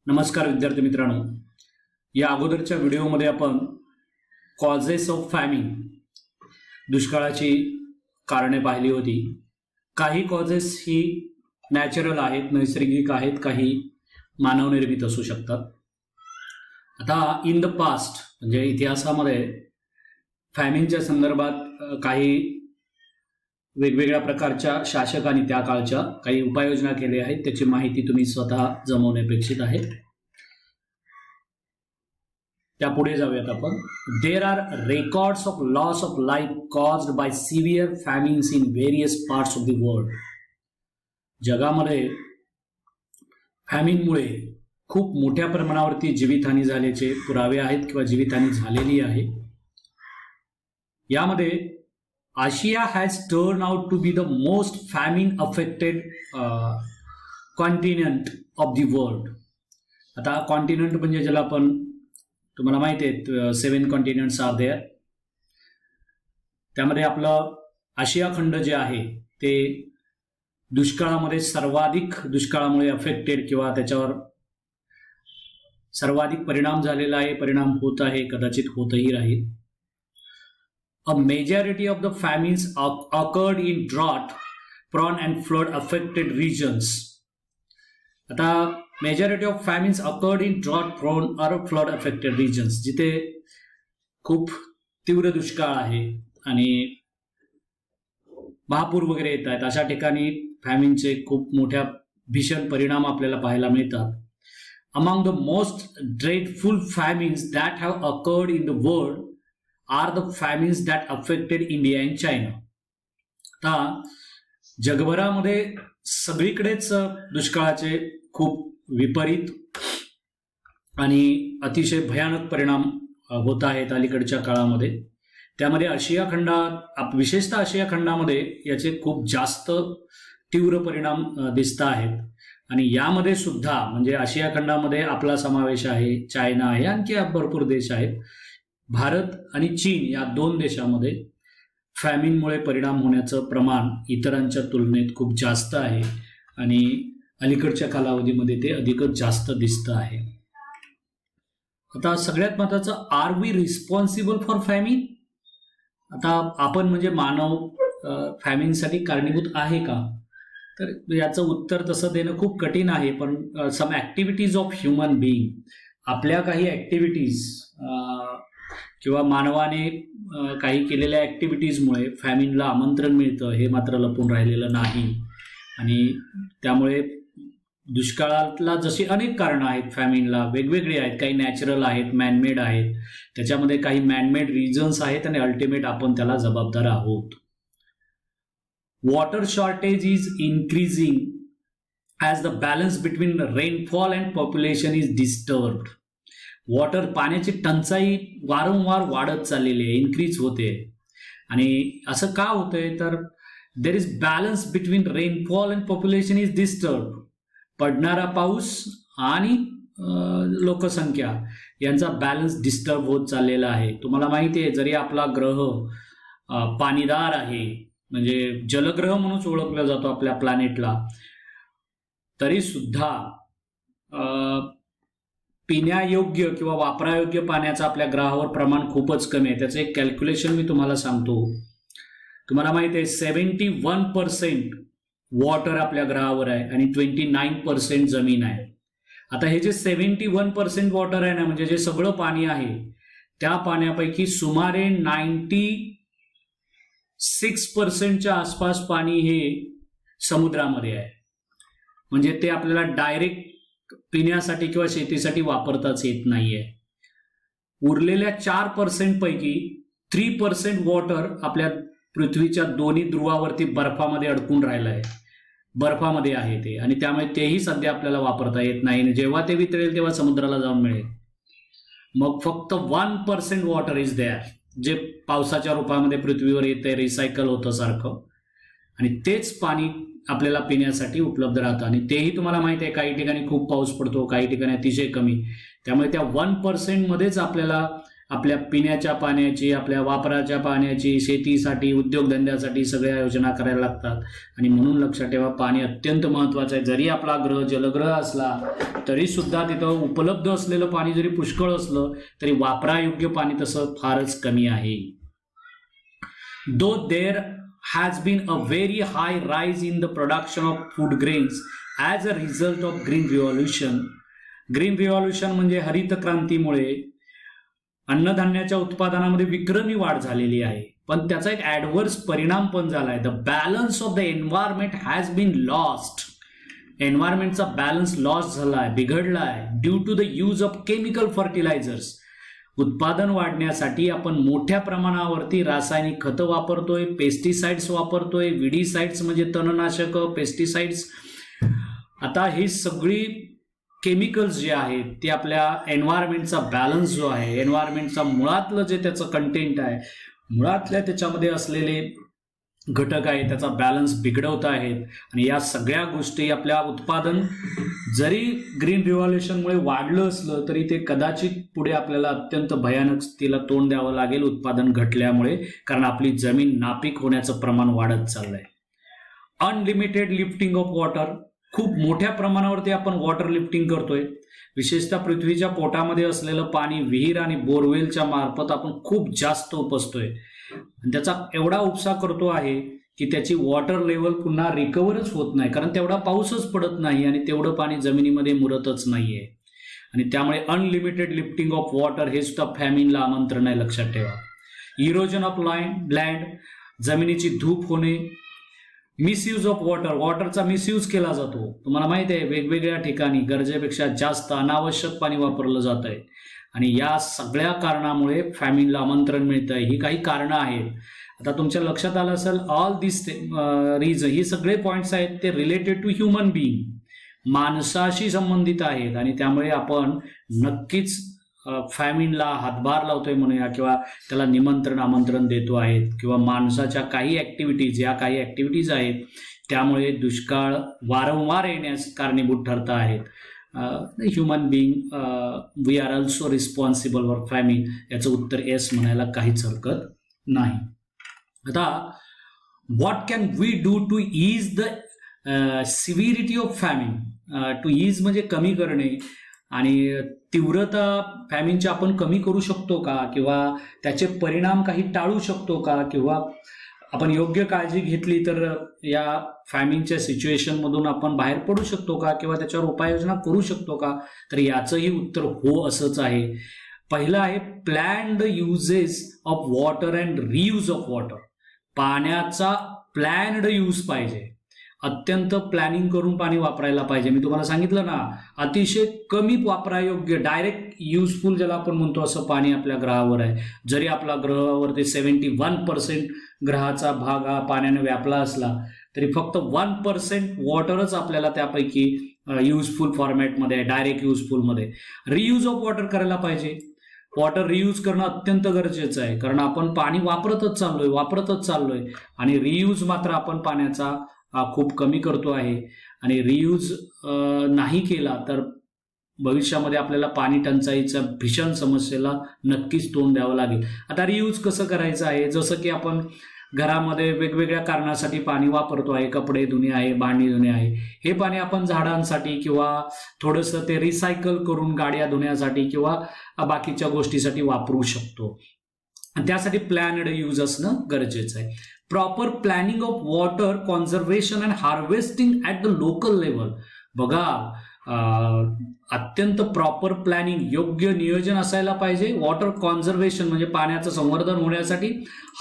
नमस्कार विद्यार्थी मित्रांनो, या अगोदरच्या व्हिडिओमध्ये आपण कॉजेस ऑफ फॅमिन दुष्काळाची कारणे पाहिली होती. काही कॉजेस ही नॅचरल आहेत, नैसर्गिक आहेत, काही मानवनिर्मित असू शकतात. आता इन द पास्ट म्हणजे इतिहासामध्ये फॅमिनच्या संदर्भात काही वेगवेगळ्या प्रकारच्या शासकांनी त्या काळच्या काही उपाययोजना केल्या आहेत. त्याची माहिती तुम्ही स्वतः जमवणे अपेक्षित आहे. त्यापुढे जाऊयात आपण. There are records of loss of life caused by severe famines in various parts of the world. जगामध्ये फॅमिनमुळे खूप मोठ्या प्रमाणावरती जीवितहानी झाल्याचे पुरावे आहेत किंवा जीवितहानी झालेली आहे. यामध्ये Asia has turn out to be the most famine affected continent of the world. आता कॉन्टिनेंट म्हणजे ज्याला आपण तुम्हाला माहिती आहे 7 कॉन्टिनेंट्स आर देअर. त्यामध्ये आपलं आशिया खंड जे आहे ते दुष्काळामध्ये सर्वाधिक दुष्काळामुळे अफेक्टेड किंवा त्याच्यावर सर्वाधिक परिणाम झालेला आहे, परिणाम होत आहे, कदाचित होतही राहील. A majority of the famines occurred in drought-prone and flood-affected regions. आता majority of famines occurred in drought-prone or flood-affected regions. जिथे खूप तीव्र दुष्काळ आहे आणि महापूर वगैरे येत आहेत, अशा ठिकाणी फॅमिनचे खूप मोठ्या भीषण परिणाम आपल्याला पाहायला मिळतात. Among the most dreadful famines that have occurred in the world are the famines that affected India and China. आता जगभरामध्ये सगळीकडेच दुष्काळाचे खूप विपरीत आणि अतिशय भयानक परिणाम होत आहेत अलीकडच्या काळामध्ये. त्यामध्ये आशिया खंडात, विशेषतः आशिया खंडामध्ये याचे खूप जास्त तीव्र परिणाम दिसत आहेत. आणि यामध्ये सुद्धा म्हणजे आशिया खंडामध्ये आपला समावेश आहे, चायना आहे, आणखी भरपूर देश आहेत. भारत आणि चीन या 2 देशामध्ये फॅमिनमुळे परिणाम होण्याचं प्रमाण इतरांच्या तुलनेत खूप जास्त आहे आणि अलीकडच्या कालावधीमध्ये ते अधिकच जास्त दिसतं आहे. आता सगळ्यात महत्त्वाचं, are we responsible for famine. आता आपण म्हणजे मानव फॅमिनसाठी कारणीभूत आहे का? तर याचं उत्तर तसं देणं खूप कठीण आहे. पण सम ॲक्टिव्हिटीज ऑफ ह्युमन बिईंग, आपल्या काही ॲक्टिव्हिटीज किंवा मानवाने काही केलेल्या ॲक्टिव्हिटीजमुळे फॅमिनला आमंत्रण मिळतं, हे मात्र लपून राहिलेलं नाही. आणि त्यामुळे दुष्काळातला जशी अनेक कारणं आहेत फॅमिनला, वेगवेगळी आहेत. काही नॅचरल आहेत, मॅनमेड आहेत, त्याच्यामध्ये काही मॅनमेड रिझन्स आहेत आणि अल्टिमेट आपण त्याला जबाबदार आहोत. Water shortage is increasing as the balance between rainfall and population is disturbed. पाण्याची टंचाई वारंवार वाढत चाललेली आहे, इन्क्रीज होते. आणि असं का होतंय तर there is balance between rainfall and population is disturb. पडणारा पाऊस आणि लोकसंख्या यांचा बॅलन्स डिस्टर्ब होत चाललेला आहे. तुम्हाला माहिती आहे, जरी आपला ग्रह पाणीदार आहे, म्हणजे जलग्रह म्हणून ओळखला जातो आपल्या प्लॅनेटला, तरी सुद्धा पिण्यायोग्य किंवा वापरायोग्य पाण्याचं आपल्या ग्रहावर प्रमाण खूपच कमी आहे. त्याचं एक कॅल्क्युलेशन मी तुम्हाला सांगतो. तुम्हाला माहिती आहे 71% वॉटर आपल्या ग्रहावर आहे आणि 29% जमीन आहे. आता हे जे 71% वॉटर आहे ना, म्हणजे जे सगळं पाणी आहे, त्या पाण्यापैकी सुमारे 96% आसपास पाणी हे समुद्रामध्ये आहे. म्हणजे ते आपल्याला डायरेक्ट पिण्यासाठी किंवा शेतीसाठी वापरताच येत नाहीये. उरलेल्या 4% पैकी 3% वॉटर आपल्या पृथ्वीच्या दोन्ही ध्रुवावरती बर्फामध्ये अडकून राहिलं आहे, बर्फामध्ये आहे ते, आणि त्यामुळे तेही सध्या आपल्याला वापरता येत नाही. जेव्हा ते वितळेल तेव्हा समुद्राला जाऊन मिळेल. मग फक्त 1% वॉटर इज देअर, जे पावसाच्या रूपामध्ये पृथ्वीवर येते, रिसायकल होतं सारखं, आणि तेच पाणी आपल्याला पिण्यासाठी उपलब्ध राहतं. आणि तेही तुम्हाला माहिती आहे, काही ठिकाणी खूप पाऊस पडतो, काही ठिकाणी अतिशय कमी. त्यामुळे त्या 1% मध्येच आपल्याला आपल्या पिण्याच्या पाण्याची, आपल्या वापराच्या पाण्याची, शेतीसाठी, उद्योगधंद्यासाठी सगळ्या योजना करायला लागतात. आणि म्हणून लक्षात ठेवा, पाणी अत्यंत महत्त्वाचं आहे. जरी आपला ग्रह जलग्रह असला तरी सुद्धा तिथं उपलब्ध असलेलं पाणी जरी पुष्कळ असलं तरी वापरायोग्य पाणी तसं फारच कमी आहे. दो there has been a very high rise in the production of food grains as a result of green revolution. Green revolution म्हणजे हरित क्रांतीमुळे अन्नधान्याच्या उत्पादनामध्ये विक्रमी वाढ झालेली आहे, पण त्याचा एक ॲडव्हर्स परिणाम पण झाला आहे. The balance of the environment has been lost. एन्व्हायरमेंटचा बॅलन्स लॉस झाला आहे, बिघडला आहे due to the use of chemical fertilisers. उत्पादन वाढण्यासाठी आपण मोठ्या प्रमाणावरती रासायनिक खतं वापरतोय, पेस्टिसाइड्स वापरतोय. विडीसाइड्स म्हणजे तणनाशक, पेस्टिसाइड्स. आता ही सगळी केमिकल्स जे आहेत ते आपल्या एन्व्हायरमेंटचा बॅलन्स जो आहे, एन्व्हायरमेंटचा मुळातलं जे त्याचं कंटेंट आहे, मुळातल्या त्याच्यामध्ये असलेले घटक आहे त्याचा बॅलन्स बिघडवत आहेत. आणि या सगळ्या गोष्टी आपल्या उत्पादन जरी ग्रीन रिव्हॉल्युशनमुळे वाढलं असलं तरी ते कदाचित पुढे आपल्याला अत्यंत भयानक स्थितीला तोंड द्यावं लागेल उत्पादन घटल्यामुळे, कारण आपली जमीन नापीक होण्याचं प्रमाण वाढत चाललंय. Unlimited lifting of water. खूप मोठ्या प्रमाणावरती आपण वॉटर लिफ्टिंग करतोय. विशेषतः पृथ्वीच्या पोटामध्ये असलेलं पाणी विहीर आणि बोरवेलच्या मार्फत आपण खूप जास्त उपसतोय. त्याचा एवढा उपसा करतो आहे की त्याची वॉटर लेवल पुन्हा रिकव्हरच होत नाही, कारण तेवढा पाऊसच पडत नाही आणि तेवढं पाणी जमिनीमध्ये मुरतच नाहीये. आणि त्यामुळे अनलिमिटेड लिफ्टिंग ऑफ वॉटर हे सुद्धा फॅमिनला आमंत्रण आहे, लक्षात ठेवा. इरोजन ऑफ लँड, जमिनीची धूप होणे. मिसयूज ऑफ वॉटर, वॉटरचा मिसयूज केला जातो. तुम्हाला माहिती आहे वेगवेगळ्या ठिकाणी गरजेपेक्षा जास्त अनावश्यक पाणी वापरलं जात आहे आणि या सगळ्या कारणामुळे फॅमिनला आमंत्रण मिळतं आहे. ही काही कारणं आहेत. आता तुमच्या लक्षात आलं असेल, ऑल दिस रिझन, ही सगळे पॉईंट्स आहेत ते रिलेटेड टू ह्युमन बिईंग, माणसाशी संबंधित आहेत. आणि त्यामुळे आपण नक्कीच फॅमिनला हातभार लावतोय म्हणूया, किंवा त्याला निमंत्रण आमंत्रण देतो आहेत, किंवा माणसाच्या काही ॲक्टिव्हिटीज, या काही ॲक्टिव्हिटीज आहेत त्यामुळे दुष्काळ वारंवार येण्यास कारणीभूत ठरत आहेत. Human being we are also responsible for famine. याचं उत्तर येस म्हणायला काहीच हरकत नाही. आता what can we do to ease the severity of famine. To ease म्हणजे कमी करणे, आणि तीव्रता फॅमिनची आपण कमी करू शकतो का, किंवा त्याचे परिणाम काही टाळू शकतो का, किंवा आपण योग्य काळजी घेतली तर या फॅमिनच्या सिच्युएशनमधून आपण बाहेर पडू शकतो का, किंवा त्याच्यावर उपाययोजना करू शकतो का. तर याचंही उत्तर हो असंच आहे. पहिलं आहे planned uses of water and reuse of water. पाण्याचा प्लॅन्ड यूज पाहिजे, अत्यंत प्लॅनिंग करून पाणी वापरायला पाहिजे. मी तुम्हाला सांगितलं ना, अतिशय कमी वापरायोग्य डायरेक्ट युजफुल ज्याला आपण म्हणतो असं पाणी आपल्या ग्रहावर आहे. जरी आपला ग्रहावरती 71% ग्रहाचा भाग हा पाण्याने व्यापला असला तरी फक्त 1% वॉटरच आपल्याला त्यापैकी युजफुल फॉर्मॅटमध्ये आहे, डायरेक्ट युजफुलमध्ये. रियूज ऑफ वॉटर करायला पाहिजे. वॉटर रियूज करणं अत्यंत गरजेचं आहे, कारण आपण पाणी वापरतच चाललोय आणि रियूज मात्र आपण पाण्याचा खूप कमी करतो आहे. आणि रियूज नाही केला तर भविष्यामध्ये आपल्याला पाणी टंचाईच्या भीषण समस्येला नक्कीच तोंड द्यावं लागेल. आता रियूज कसं करायचं आहे, जसं की आपण घरामध्ये वेगवेगळ्या कारणासाठी पाणी वापरतो आहे, कपडे धुणे आहे, भांडी धुणे आहे, हे पाणी आपण झाडांसाठी किंवा थोडंसं ते रिसायकल करून गाड्या धुण्यासाठी किंवा बाकीच्या गोष्टीसाठी वापरू शकतो. त्यासाठी प्लॅनड यूज असणं गरजेचं आहे. Proper planning of water conservation and harvesting at the local level. बघा, अत्यंत प्रॉपर प्लॅनिंग, योग्य नियोजन असायला पाहिजे. वॉटर कॉन्झर्वेशन म्हणजे पाण्याचं संवर्धन होण्यासाठी,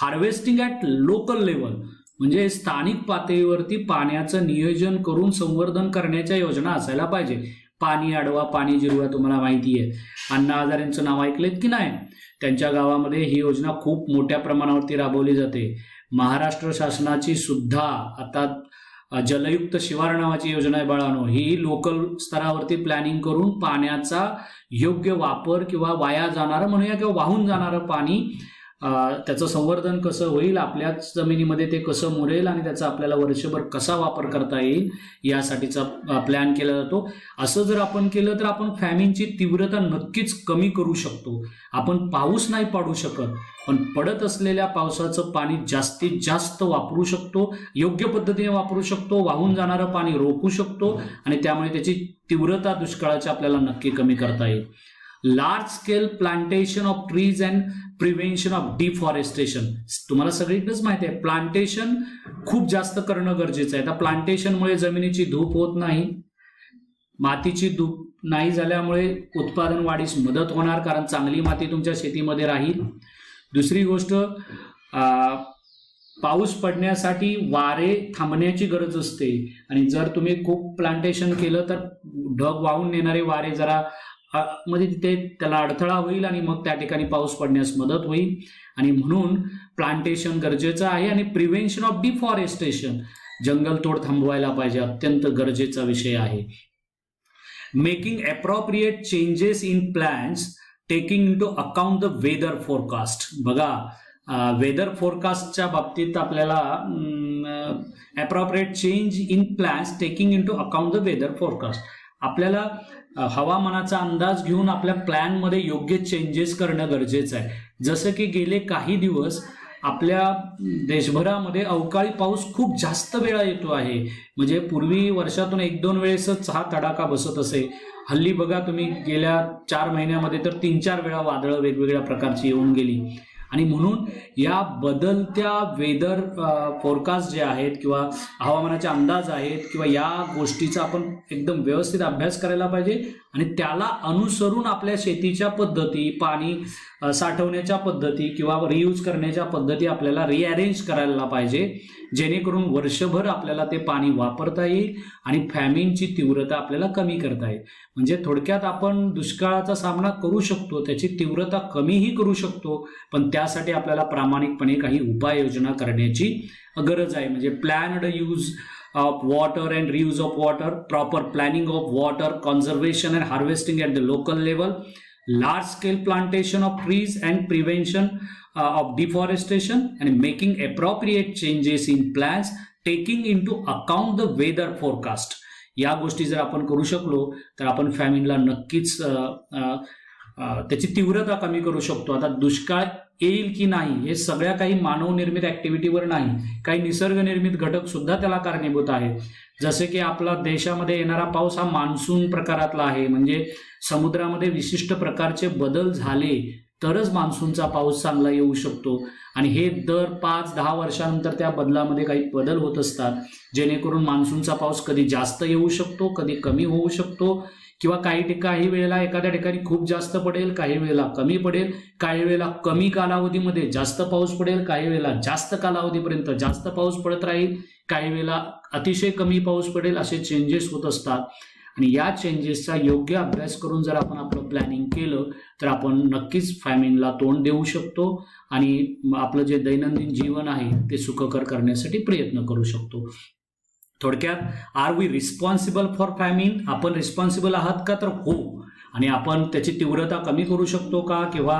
हार्वेस्टिंग ॲट लोकल लेवल म्हणजे स्थानिक पातळीवरती पाण्याचं नियोजन करून संवर्धन करण्याच्या योजना असायला पाहिजे. पाणी अडवा पाणी जिरवा तुम्हाला माहिती आहे. अण्णा हजारेंचं नाव ऐकलेत की नाही? त्यांच्या गावामध्ये ही योजना खूप मोठ्या प्रमाणावरती राबवली जाते. महाराष्ट्र शासनाची सुद्धा आता जलयुक्त शिवार नावाची योजना आहे बाळांनो. ही लोकल स्तरावरती प्लॅनिंग करून पाण्याचा योग्य वापर किंवा वाया जाणारं म्हणूया किंवा वाहून जाणारं पाणी त्याचं संवर्धन कसं होईल, आपल्याच जमिनीमध्ये ते कसं मुरेल आणि त्याचा आपल्याला वर्षभर कसा वापर करता येईल यासाठीचा प्लॅन केला जातो. असं जर आपण केलं तर आपण फॅमिनची तीव्रता नक्कीच कमी करू शकतो. आपण पाऊस नाही पाडू शकत, पण पडत असलेल्या पावसाचं पाणी जास्तीत जास्त वापरू शकतो, योग्य पद्धतीने वापरू शकतो, वाहून जाणारं पाणी रोखू शकतो आणि त्यामुळे त्याची तीव्रता दुष्काळाची आपल्याला नक्की कमी करता येईल. Large scale plantation of trees and prevention of deforestation. तुम्हाला सगळीकडेच माहिती आहे प्लांटेशन खूप जास्त करणं गरजेचं आहे. आता प्लांटेशनमुळे जमिनीची धूप होत नाही, मातीची धूप नाही झाल्यामुळे उत्पादन वाढीस मदत होणार, कारण चांगली माती तुमच्या शेतीमध्ये राहील. दुसरी गोष्ट, पाऊस पडण्यासाठी वारे थांबण्याची गरज असते आणि जर तुम्ही खूप प्लांटेशन केलं तर ढग वाहून नेणारे वारे जरा म्हणजे तिथे त्याला अडथळा होईल आणि मग त्या ठिकाणी पाऊस पडण्यास मदत होईल. आणि म्हणून प्लांटेशन गरजेचं आहे. आणि प्रिव्हेन्शन ऑफ डिफॉरेस्टेशन, जंगलतोड थांबवायला पाहिजे, अत्यंत गरजेचा विषय आहे. Making appropriate changes in plans taking into account the weather forecast. बघा, वेदर फोरकास्टच्या बाबतीत आपल्याला appropriate change in plans taking into account the weather forecast, आपल्याला हवामानाचा अंदाज घेऊन आपल्या प्लॅनमध्ये योग्य चेंजेस करणं गरजेचं आहे. जसं की गेले काही दिवस आपल्या देशभरामध्ये अवकाळी पाऊस खूप जास्त वेळा येतो आहे. म्हणजे पूर्वी वर्षातून 1-2 वेळेसच हा तडाखा बसत असे. हल्ली बघा तुम्ही गेल्या 4 महिन्यामध्ये तर 3-4 वेळा वादळं वेगवेगळ्या प्रकारची येऊन गेली. आणि म्हणून या बदलत्या वेदर फोरकास्ट जे आहेत किंवा हवामानाचे अंदाज आहेत किंवा या गोष्टीचा आपण एकदम व्यवस्थित अभ्यास करायला पाहिजे आणि त्याला अनुसरून आपल्या शेतीच्या पद्धती, पाणी साठवण्याच्या पद्धती किंवा रियूज करण्याच्या पद्धती आपल्याला रिअरेंज करायला पाहिजे, जेणेकरून वर्षभर आपल्याला ते पाणी वापरता येईल आणि फॅमिनची तीव्रता आपल्याला कमी करता येईल. म्हणजे थोडक्यात आपण दुष्काळाचा सामना करू शकतो, त्याची तीव्रता कमीही करू शकतो, पण त्यासाठी आपल्याला प्रामाणिकपणे काही उपाययोजना करण्याची गरज आहे. म्हणजे planned use of water and reuse of water, proper planning of water conservation and harvesting at the local level, large scale plantation of trees and prevention of deforestation, and making appropriate changes in plans taking into account the weather forecast. या गोष्टी जर आपण करू शकलो तर आपण फॅमिनला नक्कीच त्याची तीव्रता कमी करू शकतो. आता दुष्काळ येईल की नाही हे सगळ्या काही मानवनिर्मित ऍक्टिव्हिटीवर नाही, काही निसर्गनिर्मित घटक सुद्धा त्याला कारणीभूत आहेत. जसे की आपला देशामध्ये येणारा पाऊस हा मान्सून प्रकारातला आहे. म्हणजे समुद्रामध्ये विशिष्ट प्रकारचे बदल झाले तरच मान्सूनचा पाऊस चांगला येऊ शकतो आणि हे दर 5-10 वर्षानंतर त्या बदलामध्ये काही बदल होत असतात, जेणेकरून मान्सूनचा पाऊस कधी जास्त येऊ शकतो, कधी कमी होऊ शकतो किंवा काही वेळेला एखाद्या ठिकाणी खूप जास्त पडेल, काही वेळेला कमी पडेल, काही वेळेला कमी कालावधीमध्ये जास्त पाऊस पडेल, काही वेळेला जास्त कालावधीपर्यंत जास्त पाऊस पडत राहील, काही वेळेला अतिशय कमी पाऊस पडेल. असे चेंजेस होत असतात आणि या चेंजेसचा योग्य अभ्यास करून जर आपण आपलं प्लॅनिंग केलं तर आपण नक्कीच फॅमिनला तोंड देऊ शकतो आणि आपलं जे दैनंदिन जीवन आहे ते सुखकर करण्यासाठी प्रयत्न करू शकतो. थोडक्यात, are we responsible for famine? आपण रिस्पॉन्सिबल आहात का? तर हो. आणि आपण त्याची तीव्रता कमी करू शकतो का किंवा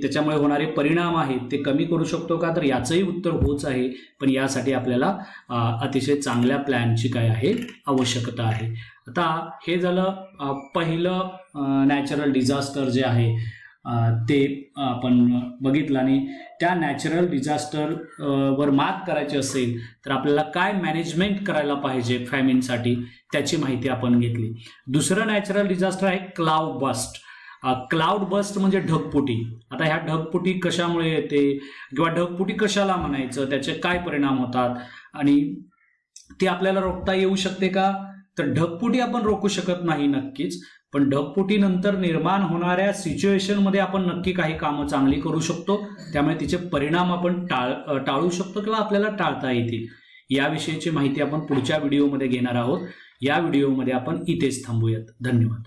त्याच्यामुळे होणारे परिणाम आहेत ते कमी करू शकतो का? तर याचंही उत्तर होच आहे. पण यासाठी आपल्याला अतिशय चांगल्या प्लॅनची काय आहे आवश्यकता आहे. आता हे झालं पहिलं नॅचरल डिझास्टर जे आहे ते आपण बघितलं आणि त्या नॅचरल डिझास्टर वर मात करायची असेल तर आपल्याला काय मॅनेजमेंट करायला पाहिजे फॅमिनसाठी त्याची माहिती आपण घेतली. दुसरं नॅचरल डिझास्टर आहे क्लाउड बस्ट. क्लाउड बस्ट म्हणजे ढगफुटी. आता ह्या ढगफुटी कशामुळे येते किंवा ढगफुटी कशाला म्हणायचं, त्याचे काय परिणाम होतात आणि ती आपल्याला रोखता येऊ शकते का? तर ढगफुटी आपण रोखू शकत नाही नक्कीच, पण ढगफुटीनंतर निर्माण होणाऱ्या सिच्युएशनमध्ये आपण नक्की काही कामं चांगली करू शकतो, त्यामुळे तिचे परिणाम आपण टाळू शकतो किंवा आपल्याला टाळता येतील. याविषयीची माहिती आपण पुढच्या व्हिडिओमध्ये घेणार आहोत. या व्हिडिओमध्ये आपण इथेच थांबूयात. धन्यवाद.